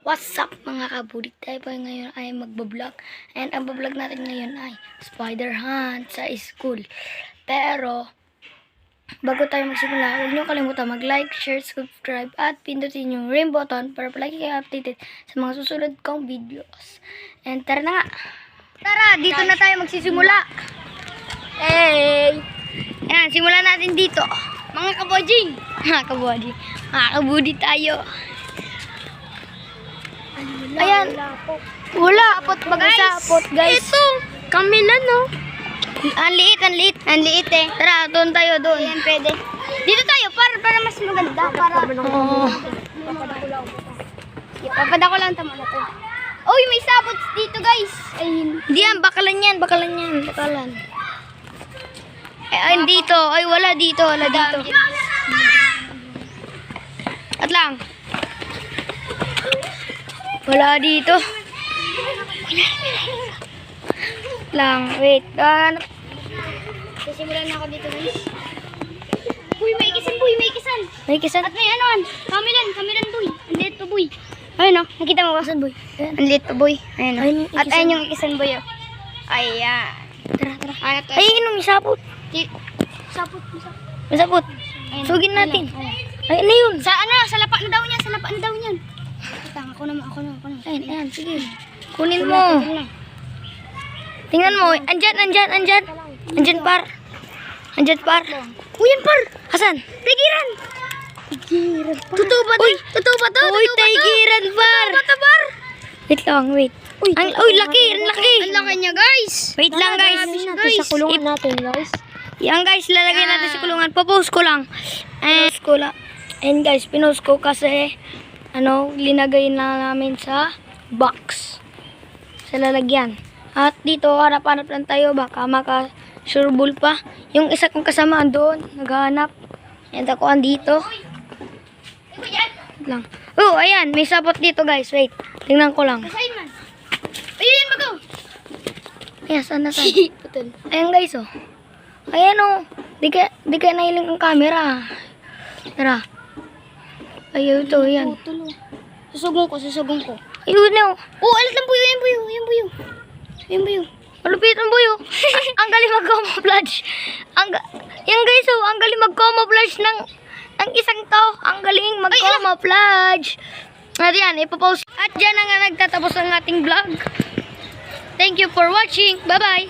What's up mga kabudik? Tayo po ngayon ay magbablog. And ang bablog natin ngayon ay spider hunt sa school. Pero, bago tayo magsimula, huwag niyo kalimutan mag-like, share, subscribe, at pindutin yung ring button para palagi kayo updated sa mga susunod kong videos. And tara na nga! Tara, dito na tayo magsisimula! Hey! Ayan, simulan natin dito. Mga kaboding! Mga kaboding! Mga kabudi tayo! Ayan. Wala. Mag-sapot, guys. Ito. Kami na, no? Ang liit eh. Tara, doon tayo, doon. Ayan, pwede. Dito tayo, para mas maganda. Oo. Papada ko lang tama na to. Uy, may sapot dito, guys. Ayun. Hindi yan, bakalan yan. Bakalan. Ay, dito. Ay, wala dito. At lang. Wala dito. Wait. Sisimulan na ako dito, guys. Boy, may ikisan. May ikisan? At may ano, kamilan, boy. Ang liit pa, boy. Ayun, nakita mo ba? Saan, boy? Ang liit pa, boy. Ayun, at ayun yung ikisan, boy. Ayan. Tara. Ayun, may sapot. May sapot. Sugin natin. Ayun na yun. Sa lapa na daw niyan. Ako naman. Ayan, sige. Kunin mo. Tingnan mo. Andyan, par. Uy, yan, par. Asan? Tigiran pa. Totoo ba to? Uy, tigiran, par. Wait. Uy, laki. Ang laki niya, guys. Wait lang, guys. Sa kulungan natin, guys. Yan, guys. Lalagyan natin sa kulungan. Papost ko lang. And guys, pinost ko kasi linagay na namin sa box. Sa lalagyan. At dito, harap-harap lang tayo. Baka maka-sureball pa. Yung isa kong kasama doon, naghahanap. And ako andito. Lang. Oh, ayan. May sapot dito, guys. Wait. Tingnan ko lang. Ayun, magaw. Ayan, saan? Ayan, guys, oh. Ayan, oh. Di ka nailing ang camera. Tara. Ayun, ito, yan. Susugong ko. Ayun na, oh. Oh, alat lang, buyo. Yan, buyo. Malupit ang buyo. Ang galing mag-camouflage. Yan, guys, oh. Ang galing mag-camouflage ng isang to. Ang galing mag-camouflage. At yan, ipopost. At dyan na nga nagtatapos ang ating vlog. Thank you for watching. Bye-bye.